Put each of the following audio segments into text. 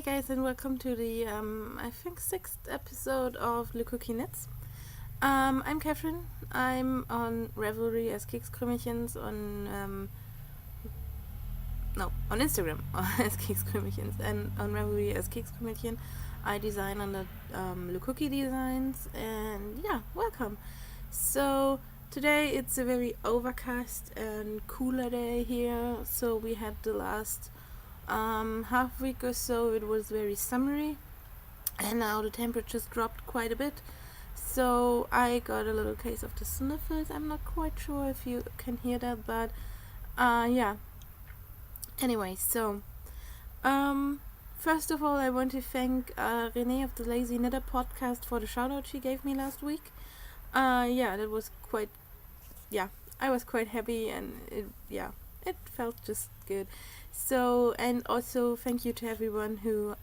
Hi guys, and welcome to the I think 6th episode of LuCookieknits. I'm Catherine. I'm on Ravelry as Kekskrümmelchens on Instagram as Kekskrümmelchens, and on Ravelry as Kekskrümmelchen. I design under LuCookie Designs, and yeah, welcome. So today it's a very overcast and cooler day here. So we had the last half week or so it was very summery, and now the temperatures dropped quite a bit, so I got a little case of the sniffles. I'm not quite sure if you can hear that, but yeah, anyway, so first of all I want to thank Renee of the Lazy Knitter podcast for the shout out she gave me last week. That was quite, I was quite happy, and it felt just good. So, and also thank you to everyone who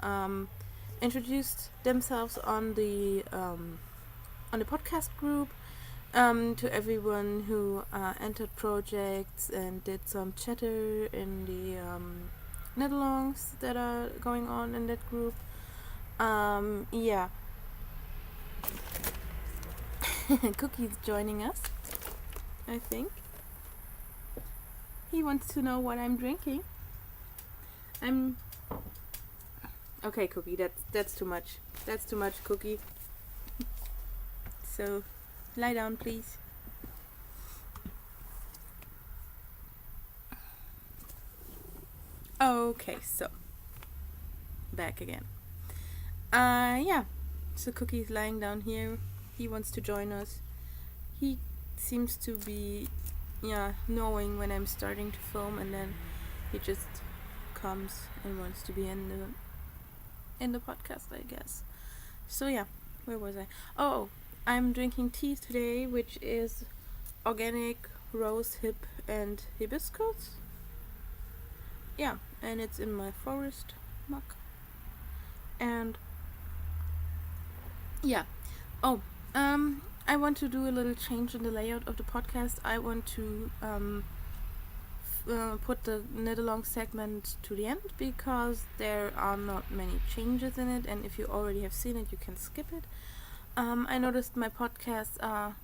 introduced themselves on the podcast group, to everyone who entered projects and did some chatter in the knit-alongs that are going on in that group. Cookie's joining us, I think. He wants to know what I'm drinking. Okay, Cookie, that's too much. That's too much, Cookie. So, lie down, please. Okay, so back again. So Cookie's lying down here. He wants to join us. He seems to be knowing when I'm starting to film, and then he just comes and wants to be in the podcast, I guess. So yeah, where was I? Oh, I'm drinking tea today, which is organic rose hip and hibiscus. Yeah, and it's in my forest mug. And yeah, I want to do a little change in the layout of the podcast. I want to put the knit-along segment to the end, because there are not many changes in it, and if you already have seen it, you can skip it. I noticed my podcasts are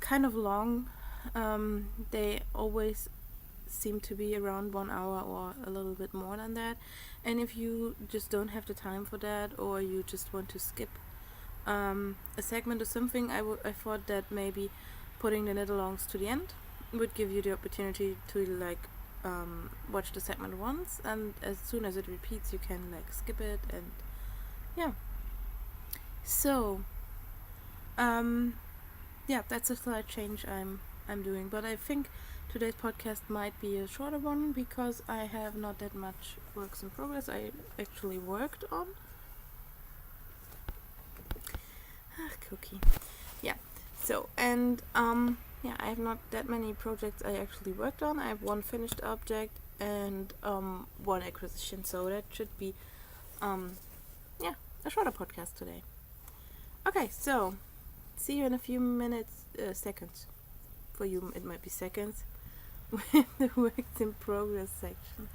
kind of long. They always seem to be around 1 hour or a little bit more than that, and if you just don't have the time for that, or you just want to skip a segment or something, I thought that maybe putting the knit-alongs to the end would give you the opportunity to watch the segment once, and as soon as it repeats you can skip it. And yeah, so that's a slight change I'm doing, but I think today's podcast might be a shorter one, because I have not that much works in progress I actually worked on. Cookie. Yeah, so, and I have not that many projects I actually worked on. I have one finished object and one acquisition, so that should be a shorter podcast today. Okay, so see you in a few seconds. For you it might be seconds, with the works in progress section.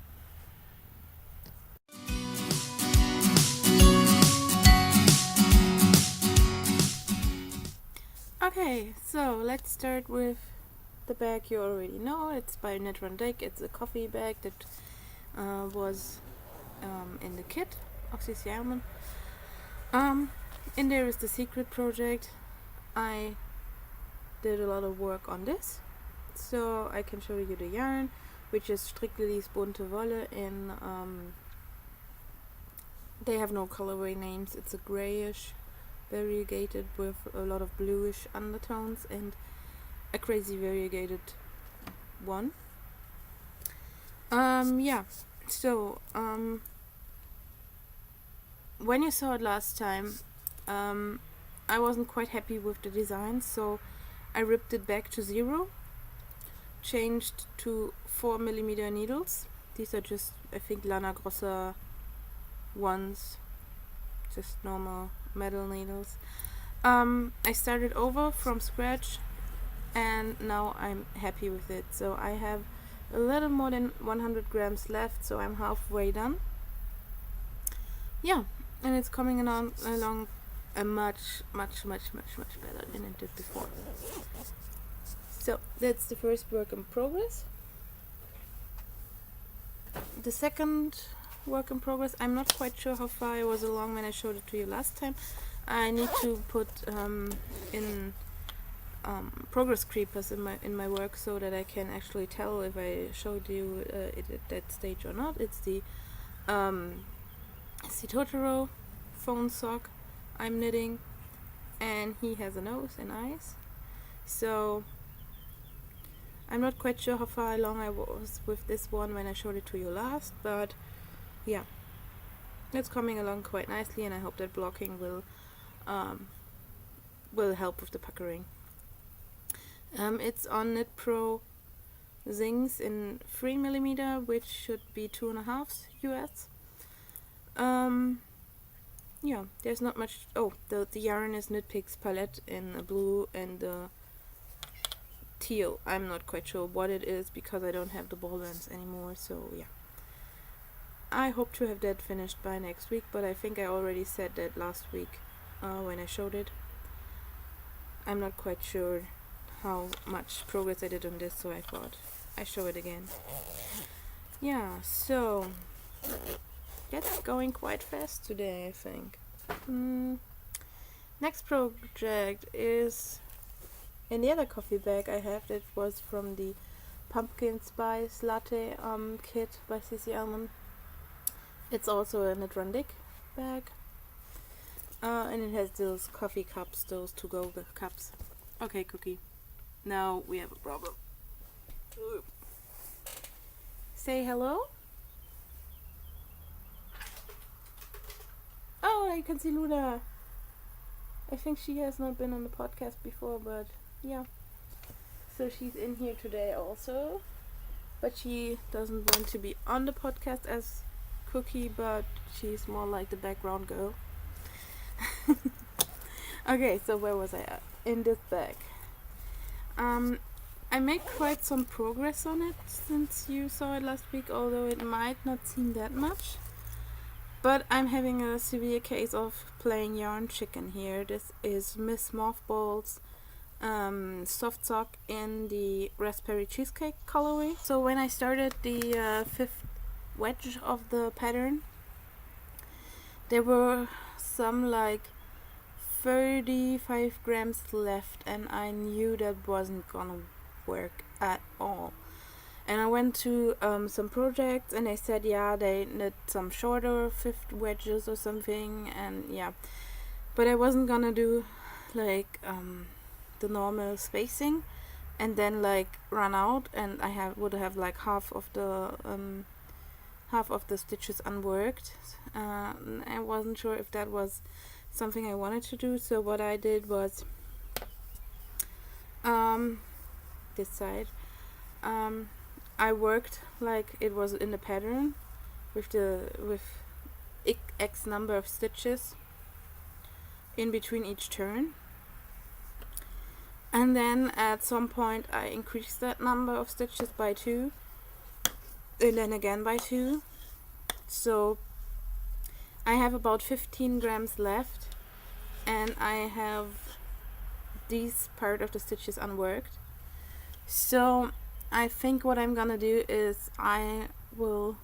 Okay, so let's start with the bag you already know. It's by Knit Run Deck. It's a coffee bag that was in the kit of this yarn. In there is the secret project. I did a lot of work on this, so I can show you the yarn, which is Stricklilies Bunte Wolle in they have no colorway names. It's a grayish, variegated with a lot of bluish undertones, and a crazy variegated one. So when you saw it last time, I wasn't quite happy with the design, so I ripped it back to 0, changed to 4mm needles. These are just, I think, Lana Grossa ones, just normal metal needles. I started over from scratch, and now I'm happy with it. So I have a little more than 100 grams left, so I'm halfway done. yeah, and it's coming along a much better than it did before. So that's the first work in progress. The second work in progress, I'm not quite sure how far I was along when I showed it to you last time. I need to put in progress creepers in my work so that I can actually tell if I showed you it at that stage or not. It's the Totoro phone sock I'm knitting, and he has a nose and eyes. So I'm not quite sure how far along I was with this one when I showed it to you last, but yeah, it's coming along quite nicely, and I hope that blocking will help with the puckering. It's on Knit Pro Zings in 3mm, which should be 2.5 US. Yeah, there's not much. Oh, the yarn is Knit Picks palette in the blue and the teal. I'm not quite sure what it is because I don't have the ball bands anymore, so yeah. I hope to have that finished by next week, but I think I already said that last week when I showed it. I'm not quite sure how much progress I did on this, so I thought I show it again. Yeah, so that's going quite fast today, I think. Next project is in the other coffee bag I have that was from the Pumpkin Spice Latte kit by CC Almond. It's also a Knit Run Dig bag. And it has those coffee cups, those to-go cups. Okay, Cookie. Now we have a problem. Ooh. Say hello? Oh, I can see Luna. I think she has not been on the podcast before, but yeah. So she's in here today also. But she doesn't want to be on the podcast as Cookie, but she's more like the background girl. Okay, so where was I at? In this bag. I made quite some progress on it since you saw it last week, although it might not seem that much. But I'm having a severe case of playing yarn chicken here. This is Miss Mothball's soft sock in the raspberry cheesecake colorway. So when I started the fifth wedge of the pattern, there were some like 35 grams left, and I knew that wasn't gonna work at all. And I went to some projects, and they said yeah, they knit some shorter fifth wedges or something, and yeah, but I wasn't gonna do like the normal spacing and then like run out, and I would have like half of the stitches unworked. I wasn't sure if that was something I wanted to do, so what I did was this side I worked like it was in the pattern with X number of stitches in between each turn, and then at some point I increased that number of stitches by 2 and then again by 2, so I have about 15 grams left, and I have this part of the stitches unworked. So I think what I'm gonna do is I will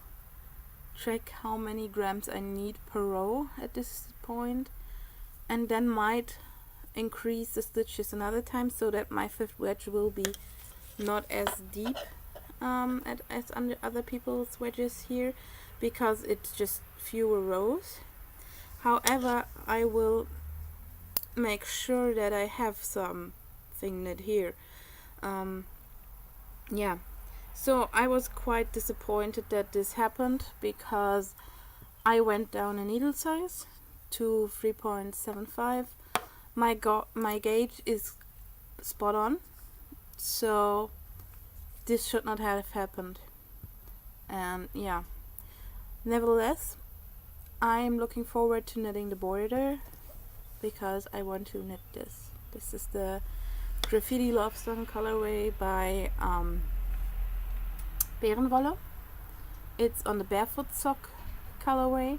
check how many grams I need per row at this point, and then might increase the stitches another time so that my fifth wedge will be not as deep as under other people's wedges here, because it's just fewer rows. However, I will make sure that I have something knit here. Yeah, so I was quite disappointed that this happened, because I went down a needle size to 3.75. My gauge is spot on, so this should not have happened. And yeah, nevertheless, I'm looking forward to knitting the border, because I want to knit this. This is the Graffiti Love Song colorway by Bärenwolle. It's on the barefoot sock colorway,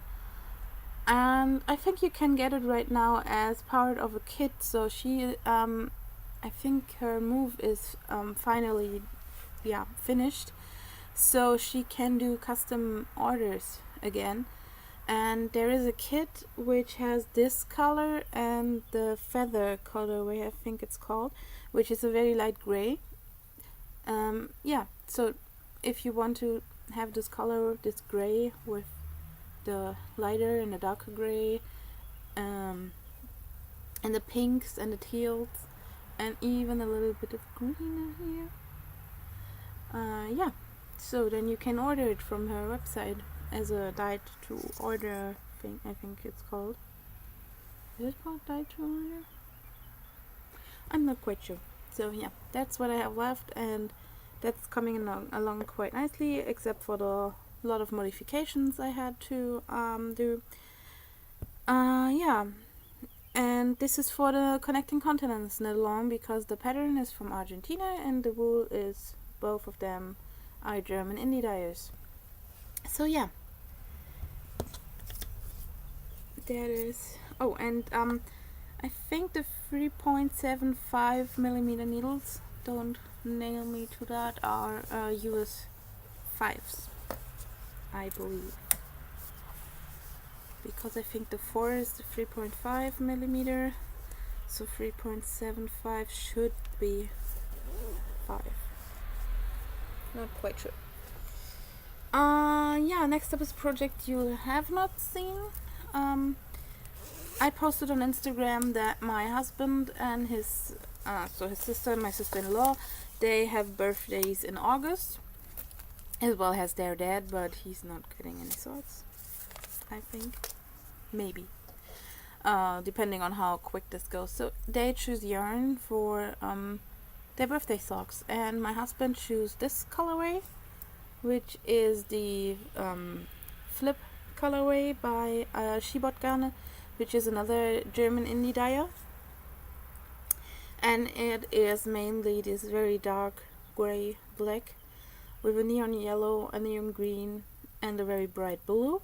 and I think you can get it right now as part of a kit. So she I think her move is finally finished, so she can do custom orders again. And there is a kit which has this color and the feather colorway, I think it's called, which is a very light gray. So if you want to have this color, this gray with the lighter and the darker gray, and the pinks and the teals, and even a little bit of green here. So then you can order it from her website as a Dyed to Order thing, I think it's called. Is it called Dyed to Order? I'm not quite sure. So yeah, that's what I have left, and that's coming along quite nicely, except for the lot of modifications I had to do. And this is for the Connecting Continents knit along, because the pattern is from Argentina and the wool is, both of them are German indie dyers. So yeah, that is. Oh, and I think the 3.75 millimeter needles, don't nail me to that, are US 5s, I believe, because I think the 4 is the 3.5 millimeter, so 3.75 should be 5. Not quite sure. Next up is a project you have not seen. I posted on Instagram that my husband and his sister, my sister-in-law, they have birthdays in August, as well as their dad, but he's not getting any socks, I think. Maybe. Depending on how quick this goes. So they choose yarn for their birthday socks, and my husband chose this colorway, which is the Flip colorway by Shibot Garnet, which is another German indie dyer, and it is mainly this very dark gray black with a neon yellow, a neon green, and a very bright blue.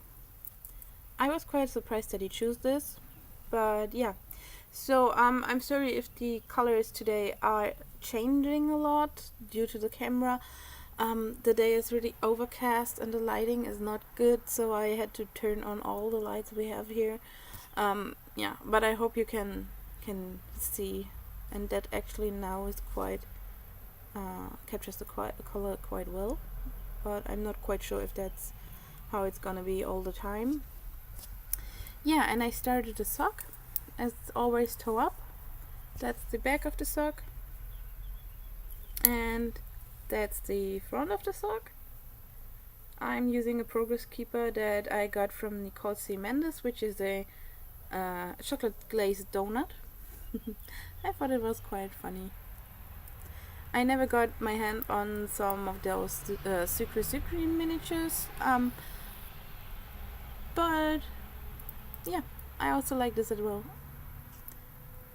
I was quite surprised that he chose this, but yeah. So I'm sorry if the colors today are changing a lot due to the camera. The day is really overcast and the lighting is not good, so I had to turn on all the lights we have here. But I hope you can see, and that actually now is quite captures the color quite well, but I'm not quite sure if that's how it's gonna be all the time. Yeah, and I started the sock, as always, toe up. That's the back of the sock, and that's the front of the sock. I'm using a progress keeper that I got from Nicole C. Mendes, which is a chocolate glazed donut. I thought it was quite funny. I never got my hand on some of those Sucre miniatures, but yeah, I also like this as well.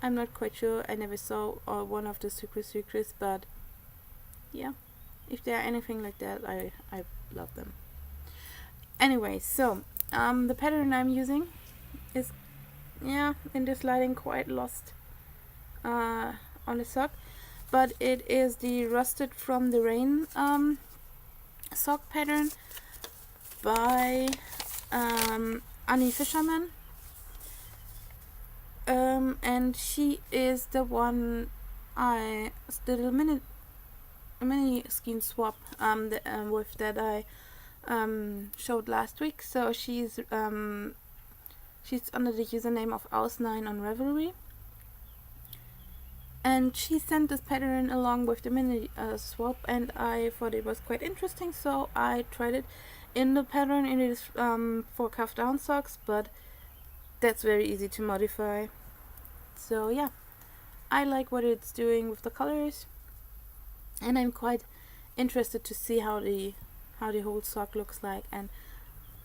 I'm not quite sure, I never saw one of the Sucres, but yeah, if they are anything like that, I love them. Anyway, so the pattern I'm using is, in this lighting, quite lost on the sock, but it is the Rusted from the Rain sock pattern by Annie Fisherman, and she is the one I did a mini skein swap with that I showed last week. So she's under the username of Aus9 on Ravelry, and she sent this pattern along with the mini swap, and I thought it was quite interesting, so I tried it in the pattern. It is for cuff down socks, but that's very easy to modify. So yeah, I like what it's doing with the colors, and I'm quite interested to see how the whole sock looks like. And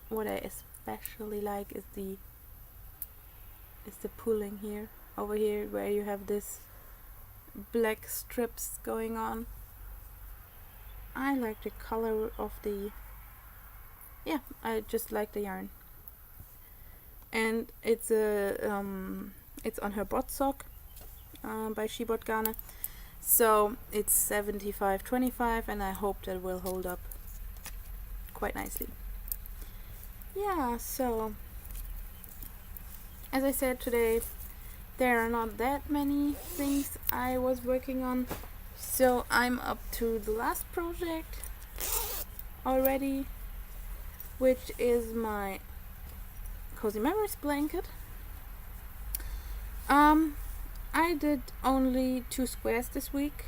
what I especially like is the pulling here, over here, where you have this black strips going on. I like the color of the, I just like the yarn. and it's on her bot sock by She Bought Garner. So it's 75-25, and I hope that will hold up quite nicely. Yeah, so as I said today, there are not that many things I was working on, so I'm up to the last project already, which is my Cozy Memories blanket. I did only 2 squares this week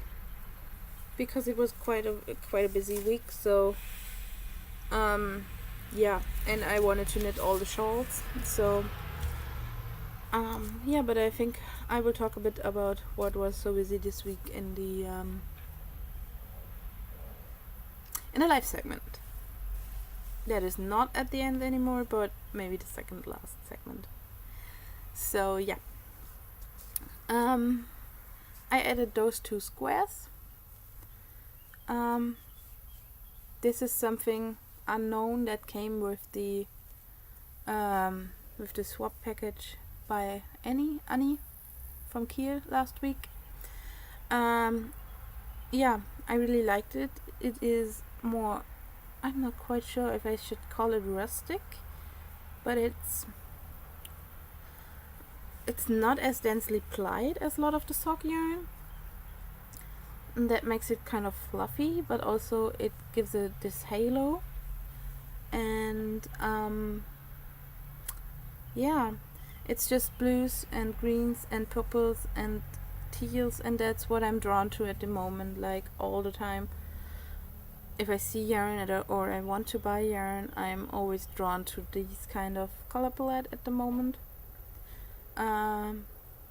because it was quite a busy week, so yeah, and I wanted to knit all the shawls, so yeah, but I think I will talk a bit about what was so busy this week in the live segment. That is not at the end anymore, but maybe the second last segment. So yeah, I added those 2 squares. This is something unknown that came with the swap package by Annie from Kiel last week. Yeah, I really liked it. It is more, I'm not quite sure if I should call it rustic, but it's not as densely plied as a lot of the sock yarn, and that makes it kind of fluffy, but also it gives it this halo. And yeah, it's just blues and greens and purples and teals, and that's what I'm drawn to at the moment, like all the time. If I see yarn or I want to buy yarn, I'm always drawn to these kind of color palette at the moment.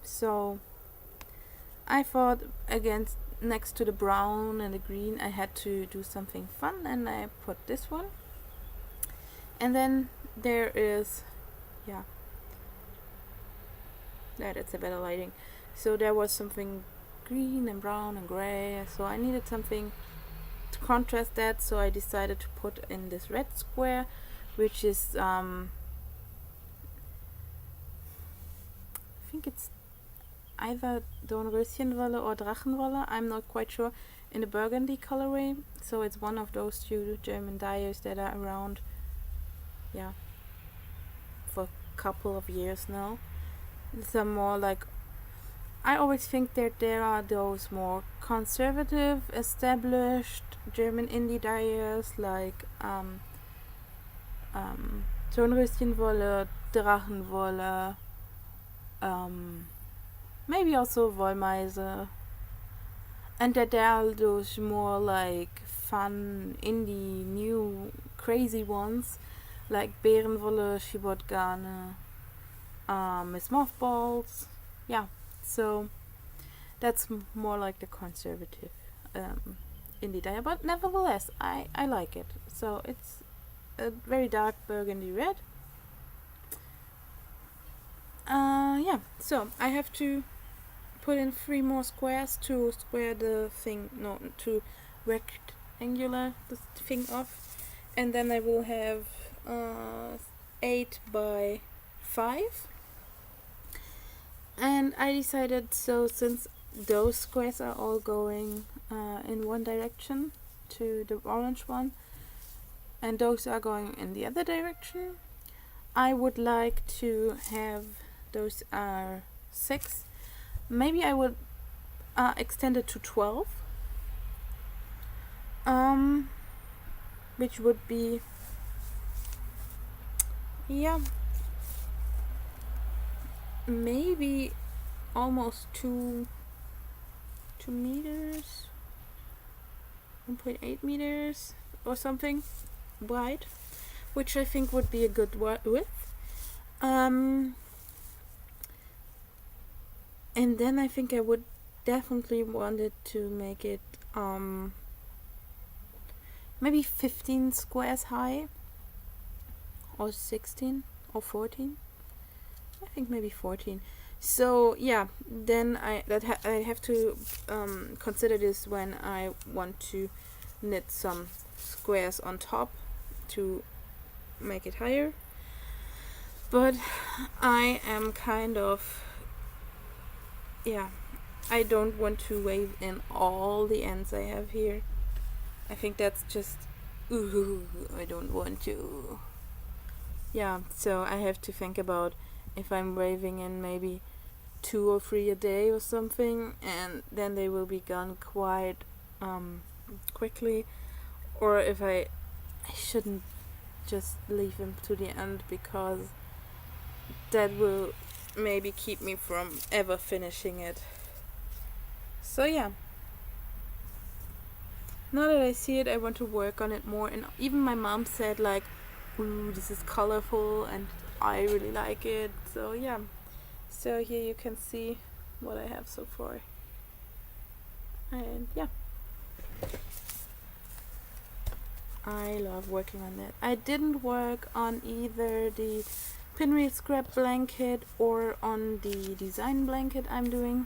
So I thought, again, next to the brown and the green, I had to do something fun, and I put this one. And then there is, yeah, that's a better lighting. So there was something green and brown and gray, so I needed something to contrast that, so I decided to put in this red square, which is I think it's either Dornröschenwolle or Drachenwolle, I'm not quite sure, in the burgundy colorway. So it's one of those 2 German dyers that are around, yeah, for a couple of years now. Some more like, I always think that there are those more conservative, established German indie dyers like Dornröschenwolle, Drachenwolle, maybe also Wollmeise, and that there are those more like fun, indie, new, crazy ones like Bärenwolle, She Bought Garner, Miss Mothballs. Yeah, so that's more like the conservative indie dye, but nevertheless I like it. So it's a very dark burgundy red. Yeah, so I have to put in 3 more squares to square the thing, no, to rectangular the thing off, and then I will have 8 by 5. And I decided, so since those squares are all going in one direction to the orange one, and those are going in the other direction, I would like to have those are 6. Maybe I would extend it to 12, which would be, yeah, maybe almost 2 meters, 1.8 meters or something wide, which I think would be a good width. And then I think I would definitely wanted to make it maybe 15 squares high, or 16 or 14. I think maybe 14. So yeah, then I have to consider this when I want to knit some squares on top to make it higher. But I am kind of, I don't want to wave in all the ends I have here. I think that's just, I don't want to. Yeah, so I have to think about if I'm waving in maybe 2 or 3 a day or something, and then they will be gone quite quickly, or if I shouldn't just leave them to the end, because that will maybe keep me from ever finishing it. So yeah, now that I see it, I want to work on it more. And even my mom said like, ooh, this is colorful, and I really like it. So yeah, so here you can see what I have so far. And yeah, I love working on that. I didn't work on either the pinwheel scrap blanket or on the design blanket I'm doing,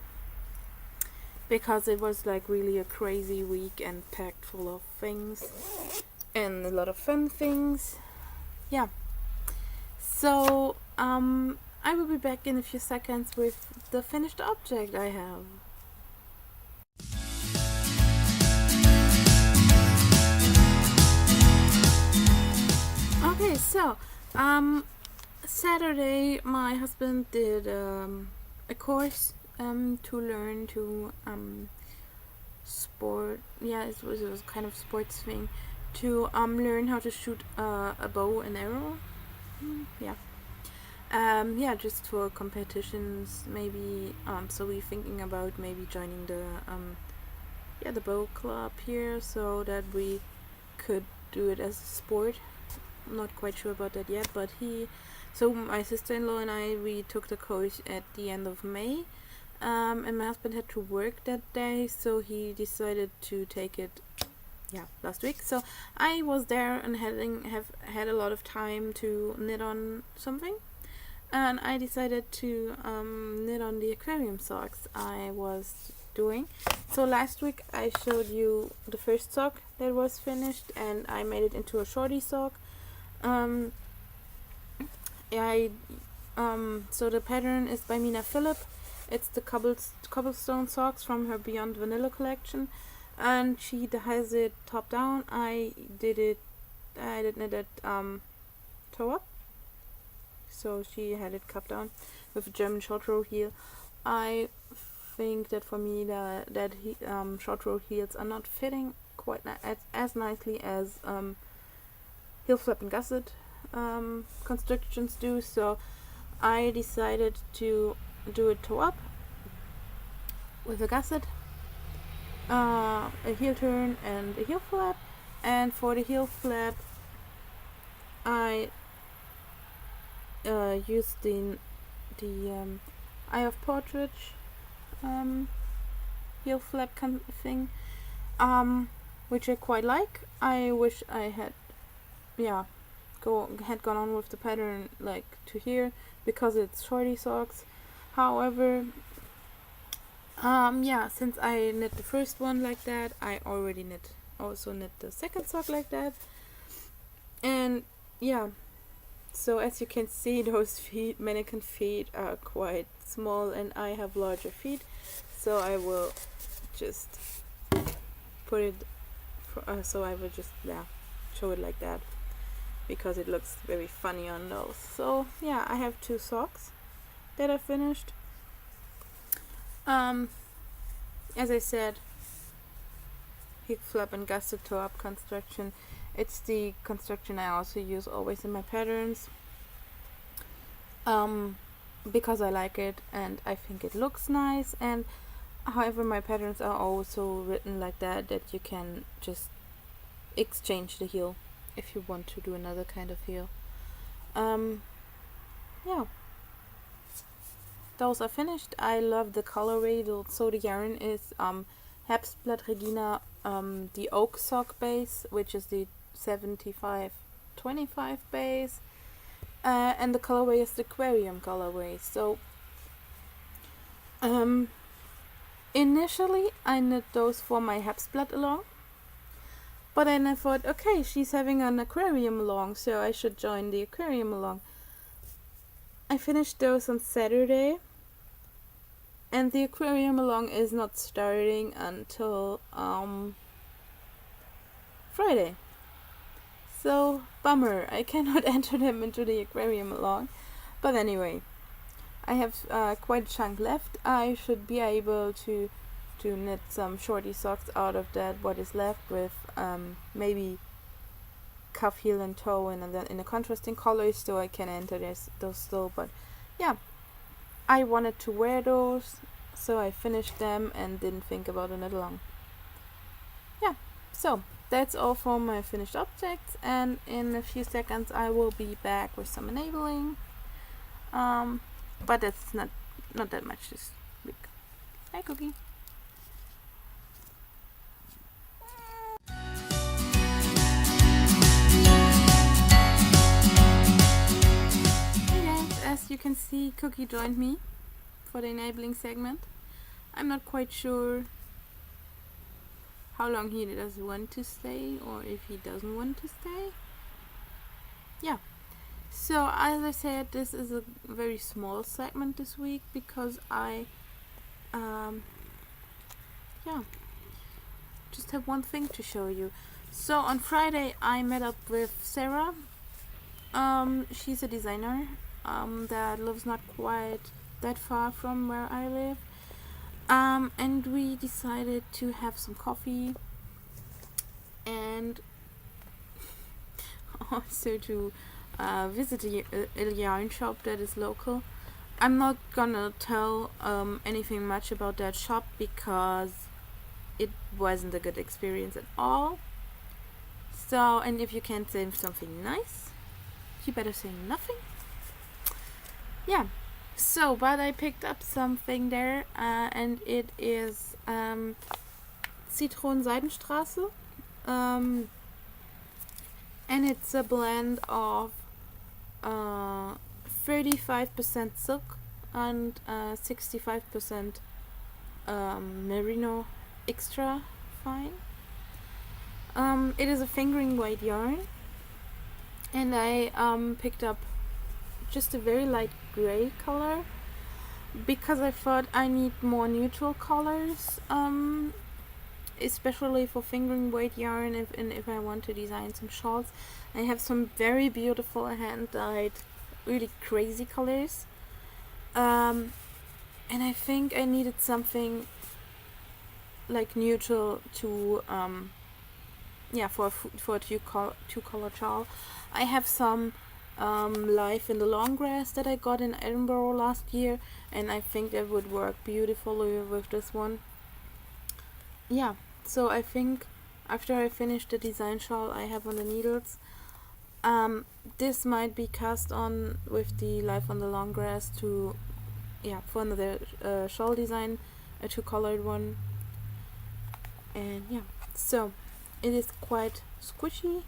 because it was like really a crazy week and packed full of things and a lot of fun things. Yeah, so I will be back in a few seconds with the finished object I have. Okay, so Saturday my husband did a course to learn to sport. Yeah, it was kind of sports thing to learn how to shoot a bow and arrow. Yeah, just for competitions maybe. So we're thinking about maybe joining the bow club here, so that we could do it as a sport. I'm not quite sure about that yet, but so my sister-in-law and we took the course at the end of May, and my husband had to work that day, so he decided to take it last week. So I was there and have had a lot of time to knit on something, and I decided to knit on the aquarium socks I was doing. So last week I showed you the first sock that was finished, and I made it into a shorty sock. So the pattern is by Mina Phillip. It's the cobblestone socks from her Beyond Vanilla collection, and she has it top down. I did knit it toe up, so she had it cupped down with a German short row heel. I think that for me that short row heels are not fitting quite as nicely as heel flap and gusset constructions do, so I decided to do it toe up with a gusset, a heel turn and a heel flap. And for the heel flap I used the Eye of Partridge heel flap thing, which I quite like. I wish I had gone on with the pattern like to here, because it's shorty socks. However, since I knit the first one like that, I already also knit the second sock like that. And so as you can see, those mannequin feet are quite small, and I have larger feet, so I will just put it show it like that, because it looks very funny on those. So yeah, I have 2 socks that I finished. As I said, heel flap and gusset toe up construction. It's the construction I also use always in my patterns, because I like it and I think it looks nice. And however, my patterns are also written like that you can just exchange the heel if you want to do another kind of heel. Those are finished. I love the colorway. So the yarn is Herbstblatt Regina, the oak sock base, which is the 75-25 base, and the colorway is the aquarium colorway. So initially I knit those for my Herbstblatt along, but then I thought, okay, she's having an aquarium along, so I should join the aquarium along. I finished those on Saturday, and the aquarium along is not starting until Friday. So, bummer, I cannot enter them into the aquarium along. But anyway, I have quite a chunk left. I should be able to knit some shorty socks out of that, what is left, with maybe cuff, heel and toe in a contrasting color, so I can enter those still. But yeah, I wanted to wear those, so I finished them and didn't think about it long. Yeah, so that's all for my finished objects, and in a few seconds I will be back with some enabling. But that's not that much this week. Hi, Cookie. Hey guys, as you can see, Cookie joined me for the enabling segment. I'm not quite sure how long he does want to stay, or if he doesn't want to stay. Yeah. So, as I said, this is a very small segment this week because I just have one thing to show you. So on Friday I met up with Sarah. She's a designer that lives not quite that far from where I live, and we decided to have some coffee and also to visit a yarn shop that is local. I'm not gonna tell anything much about that shop because it wasn't a good experience at all. So, and if you can't say something nice, you better say nothing. Yeah. So, but I picked up something there, and it is Zitronenseidenstraße, and it's a blend of 35% silk and 65% merino extra fine. It is a fingering weight yarn, and I picked up just a very light gray color because I thought I need more neutral colors, especially for fingering weight yarn if I want to design some shawls. I have some very beautiful hand-dyed, really crazy colors, and I think I needed something like neutral to for a two-color shawl. I have some Life in the Long Grass that I got in Edinburgh last year, and I think that would work beautifully with this one. Yeah, so I think after I finish the design shawl I have on the needles, this might be cast on with the Life on the Long Grass to, for another shawl design, a two-colored one. And yeah, so it is quite squishy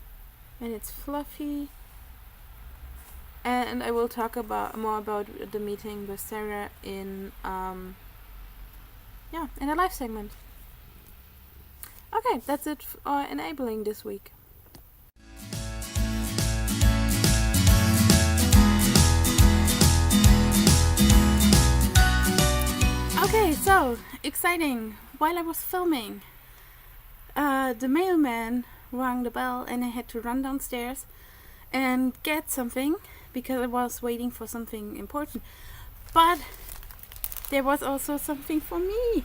and it's fluffy, and I will talk more about the meeting with Sarah in a live segment. Okay, that's it for enabling this week. Okay, so exciting. While I was filming, the mailman rang the bell and I had to run downstairs and get something because I was waiting for something important. But there was also something for me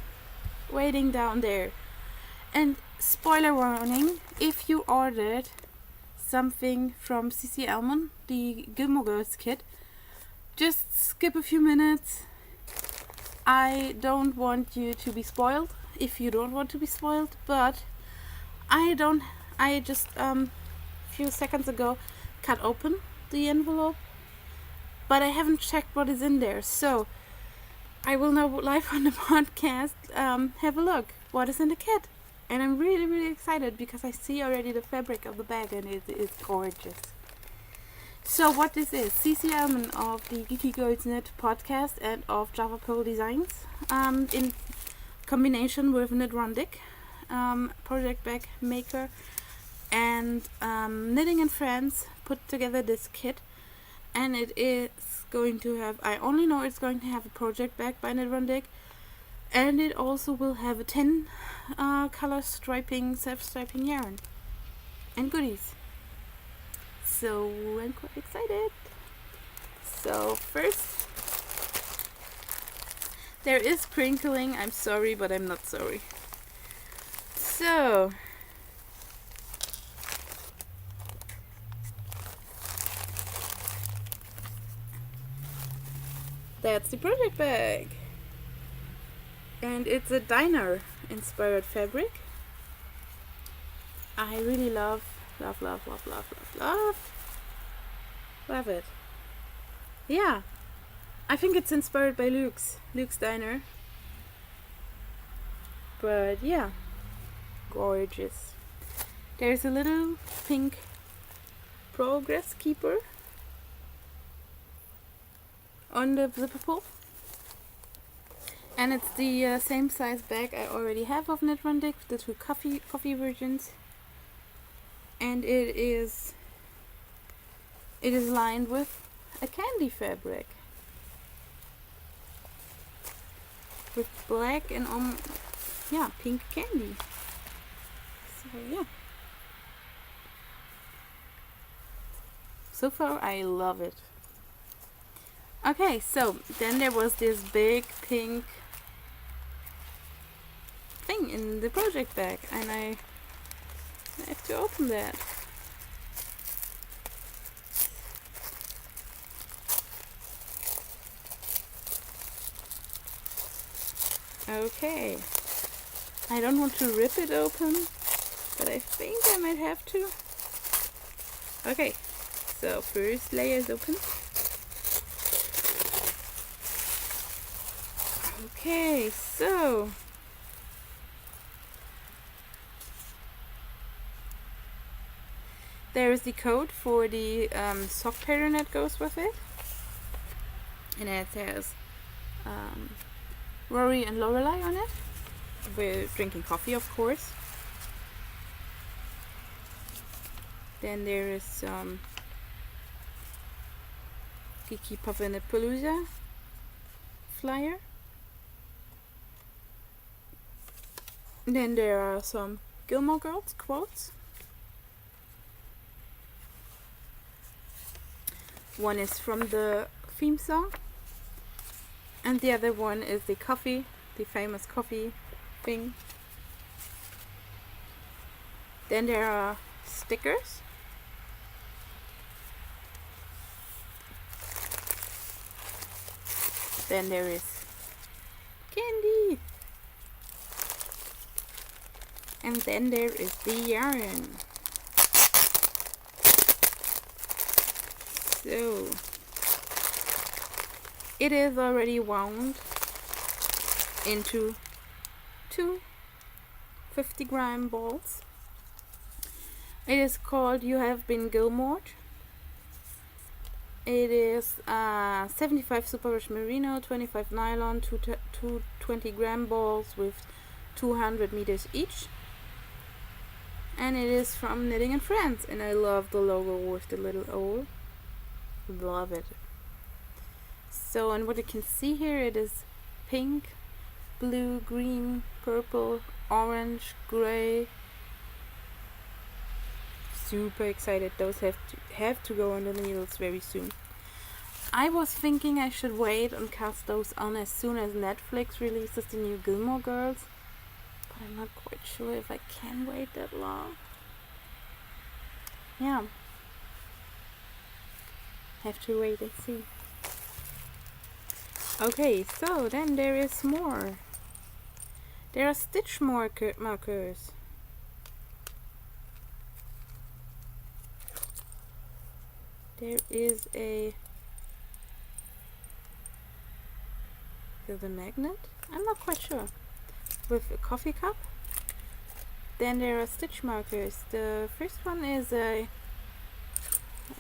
waiting down there. And spoiler warning, if you ordered something from CC Elman, the Gilmore Girls kit, just skip a few minutes. I don't want you to be spoiled if you don't want to be spoiled, but I just a few seconds ago cut open the envelope, but I haven't checked what is in there, so I will now live on the podcast have a look what is in the kit. And I'm really, really excited because I see already the fabric of the bag and it is gorgeous. So what this is, CC Elman of the LuCookieknits Knits podcast and of Java Pearl Designs, in combination with Knit Rondick, project bag maker, and Knitting and Friends put together this kit, and it is going to have, I only know it's going to have a project bag by Knit, and it also will have a 10 color striping, self-striping yarn and goodies. So I'm quite excited. So first, there is crinkling. I'm sorry, but I'm not sorry. So that's the project bag. And it's a diner inspired fabric. I really love it. Yeah, I think it's inspired by Luke's diner. But yeah, gorgeous. There's a little pink progress keeper on the zipper pull. And it's the same size bag I already have of Knit, the two coffee versions. And it is lined with a candy fabric with black and pink candy. So yeah, so far I love it. Okay, so then there was this big pink thing in the project bag, and I have to open that. Okay, I don't want to rip it open, but I think I might have to. Okay, so first layer is open. Okay, so there is the code for the sock pattern that goes with it, and it says Rory and Lorelei on it. We're drinking coffee, of course. Then there is some Kiki Palooza flyer. Then there are some Gilmore Girls quotes. One is from the theme song, and the other one is the famous coffee thing. Then there are stickers. Then there is candy. And then there is the yarn. So it is already wound into two 50-gram balls. It is called You Have Been Gilmored. It is 75 superwash merino, 25 nylon, two 20-gram balls with 200 meters each. And it is from Knitting and Friends, and I love the logo with the little owl. Love it. So, and what you can see here, it is pink, blue, green, purple, orange, gray. Super excited. Those have to go on the needles very soon. I was thinking I should wait and cast those on as soon as Netflix releases the new Gilmore Girls, but I'm not quite sure if I can wait that long. Yeah, have to wait and see. Okay, so then there is more. There are stitch markers. There is a magnet, I'm not quite sure, with a coffee cup. Then there are stitch markers. The first one is a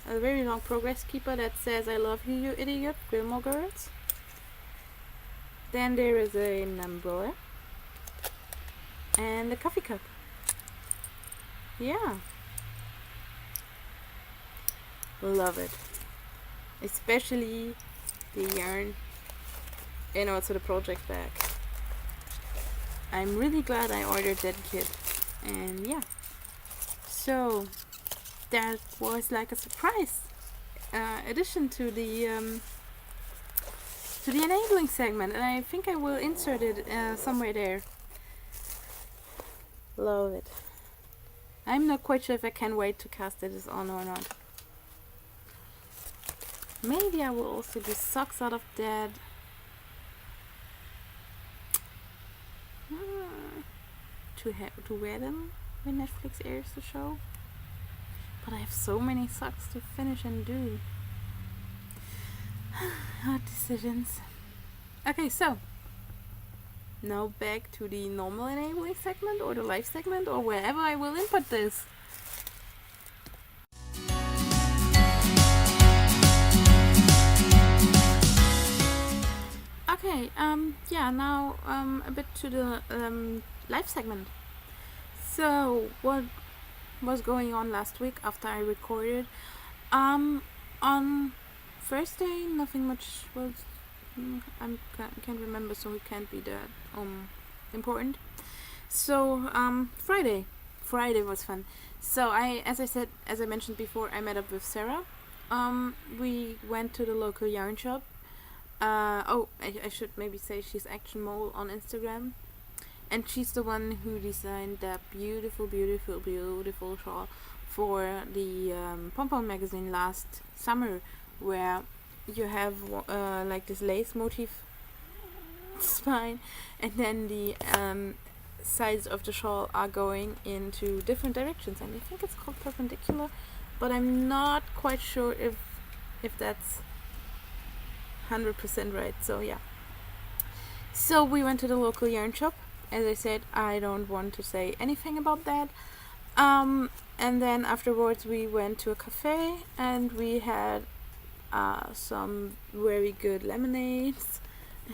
very long progress keeper that says I love you, you idiot, Gilmore Girls. Then there is an umbrella and a coffee cup. Yeah, love it, especially the yarn and also the project bag. I'm really glad I ordered that kit, and yeah, so that was like a surprise addition to the enabling segment, and I think I will insert it somewhere there. Love it. I'm not quite sure if I can wait to cast this on or not. Maybe I will also do socks out of that. To wear them when Netflix airs the show. But I have so many socks to finish and do. Hard decisions. Okay, so now back to the normal enabling segment or the live segment or wherever I will input this. Okay, yeah, now a bit to the live segment. So what was going on last week after I recorded? On Thursday, nothing much was. I can't remember, so it can't be that important. So Friday was fun. So as I mentioned before, I met up with Sarah. We went to the local yarn shop. I should maybe say she's Action Mole on Instagram, and she's the one who designed that beautiful shawl for the Pom Pom magazine last summer, where you have like this lace motif spine, and then the sides of the shawl are going into different directions, and I think it's called perpendicular, but I'm not quite sure if that's 100% right. So yeah, so we went to the local yarn shop. As I said, I don't want to say anything about that. And then afterwards we went to a cafe and we had some very good lemonades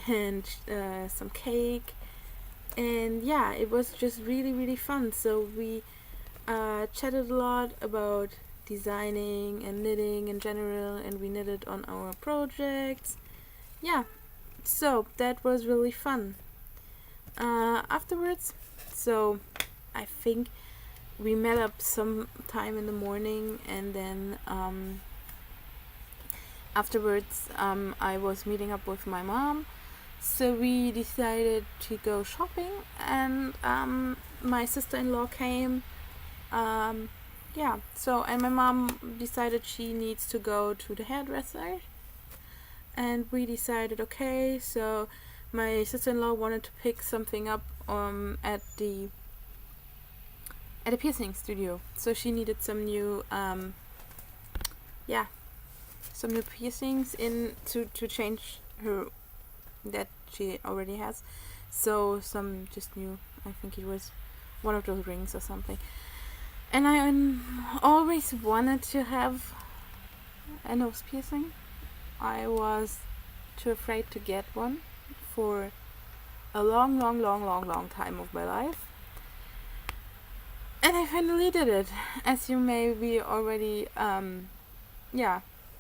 and some cake, and yeah, it was just really fun. So we chatted a lot about designing and knitting in general, and we knitted on our projects. Yeah, so that was really fun. Afterwards, so I think we met up sometime in the morning, and then afterwards I was meeting up with my mom, so we decided to go shopping, and my sister-in-law came. Yeah, so, and my mom decided she needs to go to the hairdresser, and we decided, okay, so my sister-in-law wanted to pick something up at the piercing studio, so she needed some new some new piercings in to change her that she already has, so some just new, I think it was one of those rings or something. And I always wanted to have a nose piercing. I was too afraid to get one for a long time of my life. And I finally did it, as you may be already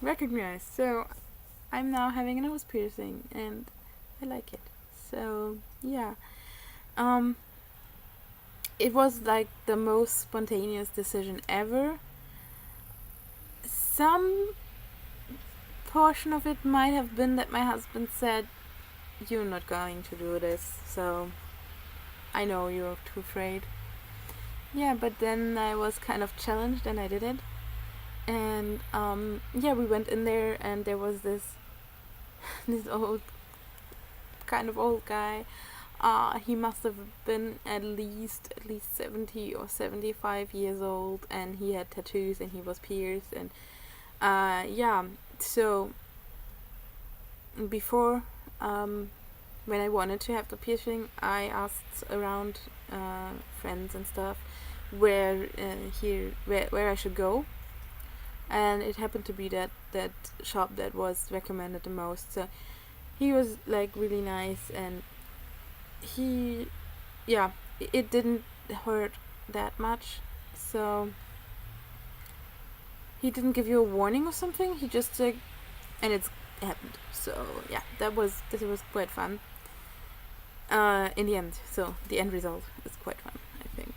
recognized. So I'm now having a nose piercing and I like it. So yeah. It was like the most spontaneous decision ever. Some portion of it might have been that my husband said, "You're not going to do this, so I know you're too afraid." Yeah, but then I was kind of challenged and I did it. And we went in there, and there was this kind of old guy. He must have been at least 70 or 75 years old, and he had tattoos and he was pierced, and so before when I wanted to have the piercing, I asked around friends and stuff where I should go, and it happened to be that shop that was recommended the most. So he was like really nice, and it didn't hurt that much, so he didn't give you a warning or something. He just and it's happened. So yeah, this was quite fun. In the end, so the end result is quite fun, I think.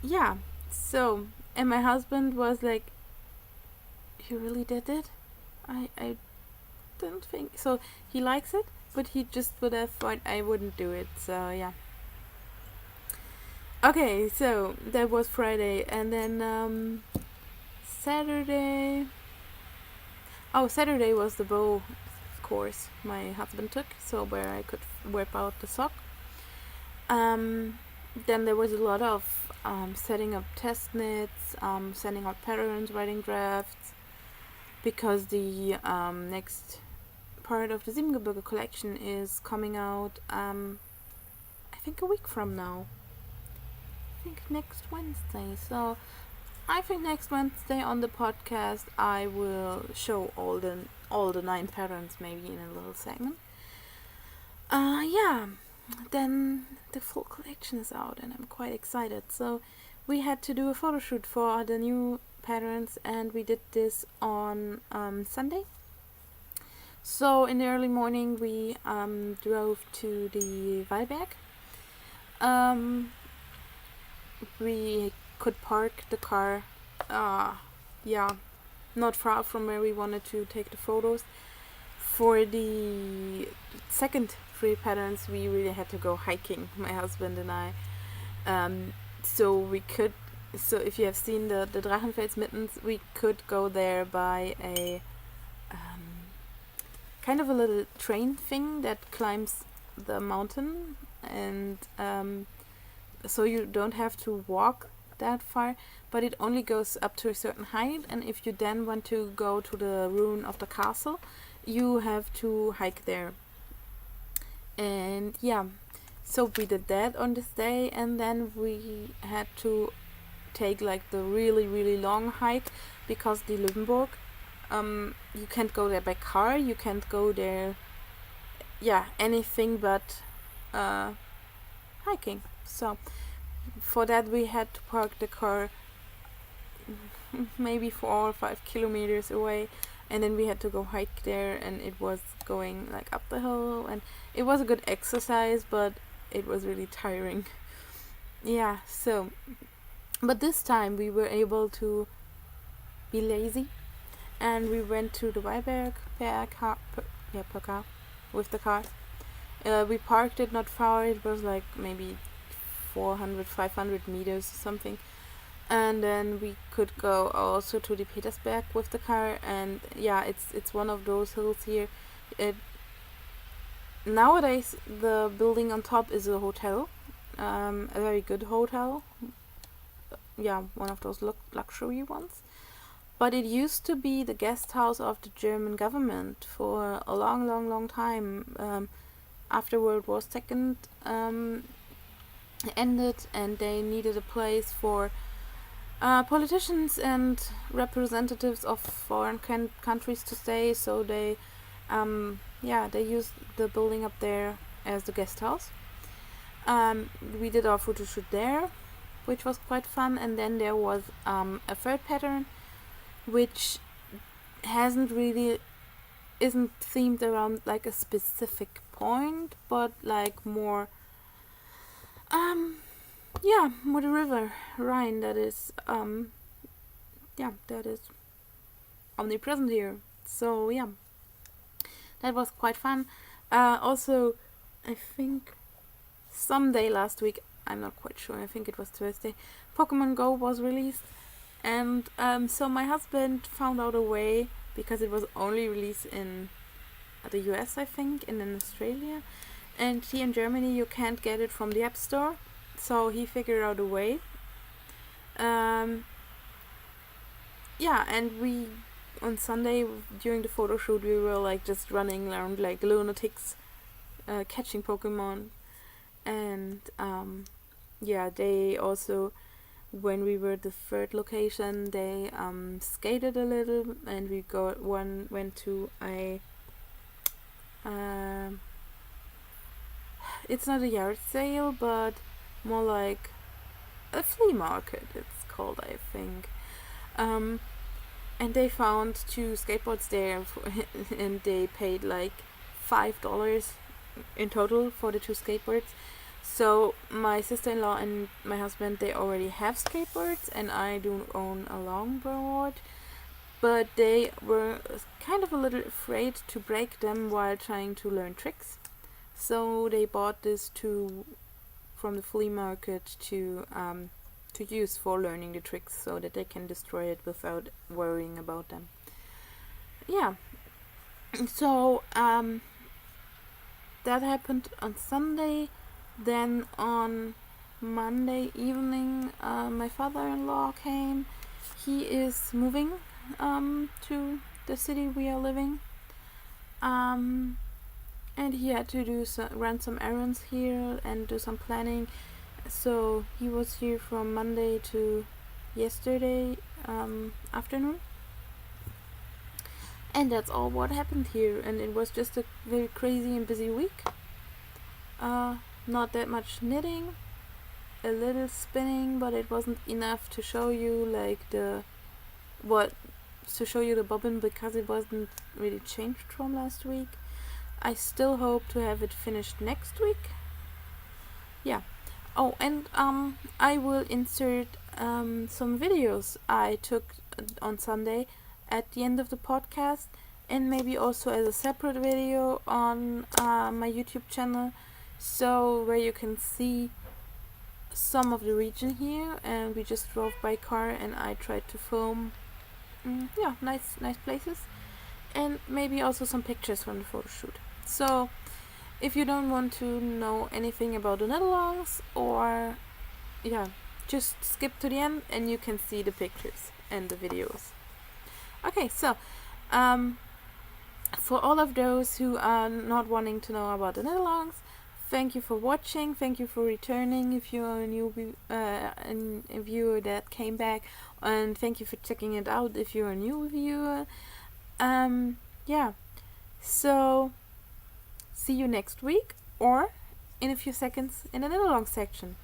Yeah. So, and my husband was like, "You really did it? I don't think so." He likes it, but he just would have thought I wouldn't do it. So yeah. Okay, so that was Friday, and then Saturday. Oh, Saturday was the bow course my husband took, so where I could whip out the sock. Then there was a lot of setting up test knits, sending out patterns, writing drafts, because the next part of the Siebengebirge collection is coming out, I think a week from now. I think next Wednesday. So I think next Wednesday on the podcast I will show all the 9 patterns, maybe in a little segment. Yeah. Then the full collection is out and I'm quite excited. So we had to do a photo shoot for the new patterns, and we did this on Sunday. So in the early morning we drove to the Wallberg. We could park the car not far from where we wanted to take the photos. For the second 3 patterns we really had to go hiking, my husband and I. So if you have seen the Drachenfels mittens, we could go there by a kind of a little train thing that climbs the mountain, and so you don't have to walk that far, but it only goes up to a certain height, and if you then want to go to the ruin of the castle, you have to hike there. And yeah, so we did that on this day, and then we had to take like the really, really long hike, because the Löwenburg, you can't go there by car, you can't go there anything but hiking. So for that we had to park the car maybe 4 or 5 kilometers away, and then we had to go hike there, and it was going like up the hill, and it was a good exercise, but it was really tiring. Yeah, so but this time we were able to be lazy, and we went to the Wallberg per car with the car. We parked it not far, it was like maybe 400-500 meters or something, and then we could go also to the Petersberg with the car. And yeah, it's one of those hills here. Nowadays the building on top is a hotel, a very good hotel, one of those luxury ones, but it used to be the guest house of the German government for a long time, after World War II ended, and they needed a place for politicians and representatives of foreign countries to stay, so they used the building up there as the guest house. We did our photo shoot there, which was quite fun, and then there was a third pattern which isn't themed around like a specific point, but like more more the river Rhine that is omnipresent here. So yeah, that was quite fun. Also, I think someday last week, I'm not quite sure, I think it was Thursday, Pokemon Go was released, and so my husband found out a way, because it was only released in the US, I think, and in Australia, and here in Germany you can't get it from the App Store, so he figured out a way. And we, on Sunday during the photo shoot, we were like just running around like lunatics, catching Pokemon. And they also, when we were at the third location, they skated a little, and we went to a it's not a yard sale, but more like a flea market, it's called, I think. and they found 2 skateboards there and they paid like $5 in total for the 2 skateboards. So my sister-in-law and my husband, they already have skateboards, and I do own a longboard, but they were kind of a little afraid to break them while trying to learn tricks. So they bought this from the flea market to use for learning the tricks, so that they can destroy it without worrying about them. Yeah. So that happened on Sunday. Then on Monday evening, my father-in-law came. He is moving to the city we are living, and he had to run some errands here and do some planning. So he was here from Monday to yesterday afternoon, and that's all what happened here. And it was just a very crazy and busy week. Not that much knitting, a little spinning, but it wasn't enough to show you the bobbin, because it wasn't really changed from last week. I still hope to have it finished next week. Yeah. Oh, and I will insert some videos I took on Sunday at the end of the podcast, and maybe also as a separate video on my YouTube channel, so where you can see some of the region here. And we just drove by car, and I tried to film nice places, and maybe also some pictures from the photo shoot. So if you don't want to know anything about the knit-alongs, or just skip to the end and you can see the pictures and the videos. Okay, so for all of those who are not wanting to know about the knit-alongs, thank you for watching, thank you for returning if you're a new a viewer that came back, and thank you for checking it out if you're a new viewer. So see you next week, or in a few seconds in the knit-along section.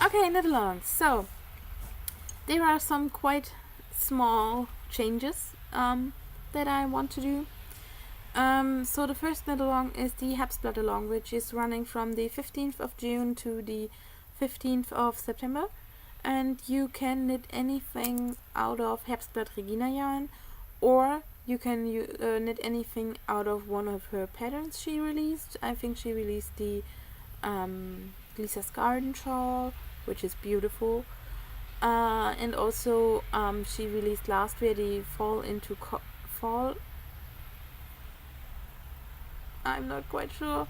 Okay, knit-alongs. So there are some quite small changes that I want to do. So the first knit-along is the Herbstblatt along, which is running from the 15th of June to the 15th of September, and you can knit anything out of Herbstblatt Regina yarn, or you can knit anything out of one of her patterns she released. I think she released the Lisa's Garden shawl, which is beautiful, and also she released last year the fall. I'm not quite sure.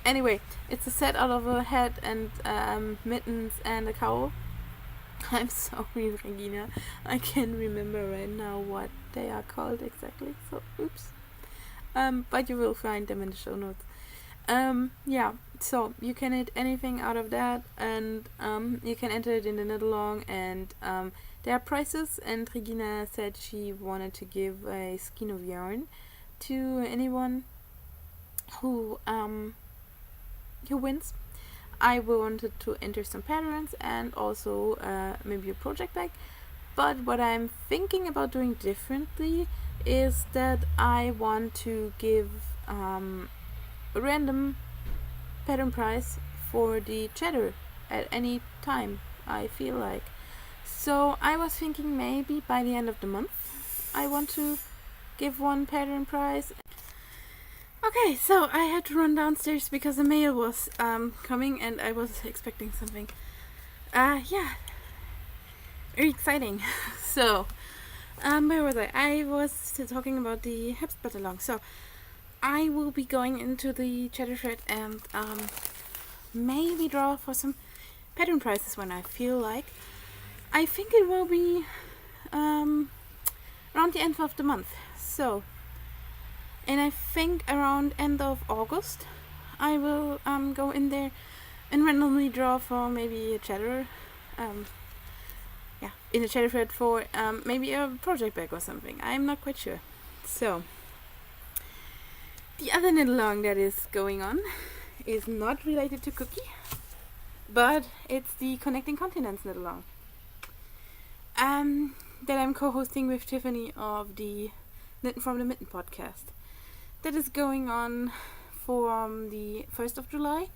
Anyway, it's a set out of a hat and mittens and a cowl. I'm sorry, Regina. I can't remember right now what they are called exactly. So, oops. But you will find them in the show notes. So you can knit anything out of that, and you can enter it in the knit-along, and there are prizes, and Regina said she wanted to give a skein of yarn to anyone who wins. I wanted to enter some patterns and also maybe a project bag, but what I'm thinking about doing differently is that I want to give a random pattern price for the cheddar at any time I feel like. So I was thinking maybe by the end of the month I want to give one pattern price. Okay, so I had to run downstairs because the mail was coming, and I was expecting something very exciting. So where was I? I was still talking about the Herbstblatt along. So I will be going into the cheddar thread and maybe draw for some pattern prices when I feel like. I think it will be around the end of the month. So, and I think around end of August I will go in there and randomly draw for maybe a cheddar in the chatter thread for maybe a project bag or something. I'm not quite sure. So the other knit along that is going on is not related to Cookie, but it's the Connecting Continents knit along that I'm co-hosting with Tiffany of the Knit from the Mitten podcast. That is going on from the 1st of July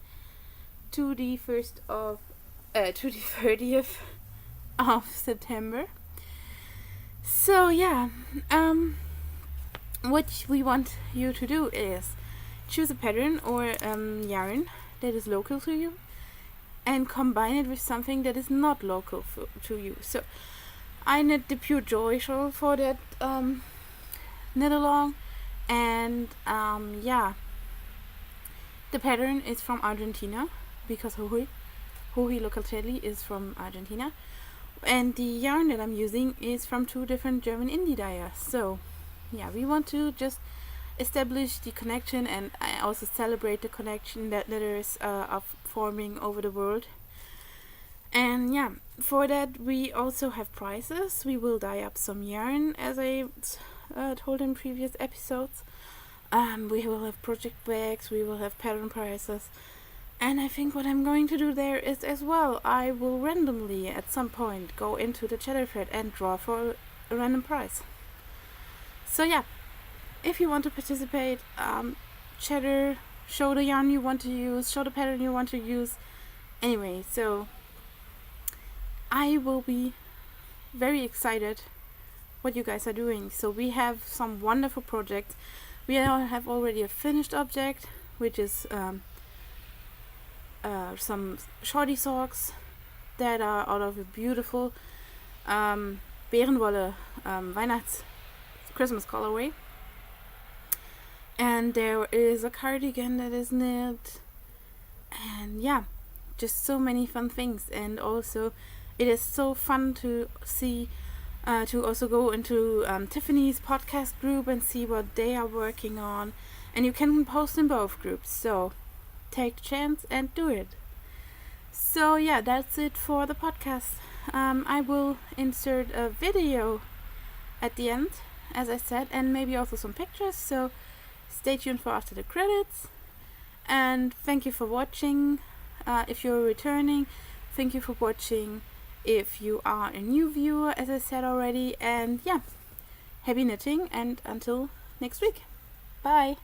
to the 30th of September. So what we want you to do is choose a pattern or yarn that is local to you and combine it with something that is not local to you. So I knit the Pure Joy shawl for that knit along, and the pattern is from Argentina because Hohi Locatelli is from Argentina, and the yarn that I'm using is from 2 different German indie dyers. So we want to just establish the connection, and I also celebrate the connection that knitters are forming over the world. And for that we also have prizes. We will dye up some yarn, as I told in previous episodes. We will have project bags, we will have pattern prizes, and I think what I'm going to do there is as well, I will randomly at some point go into the chatter thread and draw for a random prize. So if you want to participate, chatter, show the yarn you want to use, show the pattern you want to use. Anyway, so I will be very excited what you guys are doing. So we have some wonderful projects. We have already a finished object, which is some shorty socks that are out of a beautiful Bärenwolle Christmas colorway. And there is a cardigan that is knit, and just so many fun things. And also it is so fun to see, to also go into Tiffany's podcast group and see what they are working on, and you can post in both groups, so take the chance and do it. So that's it for the podcast. I will insert a video at the end, as I said, and maybe also some pictures, so stay tuned for after the credits. And thank you for watching. If you're returning, thank you for watching. If you are a new viewer, as I said already, and happy knitting, and until next week. Bye.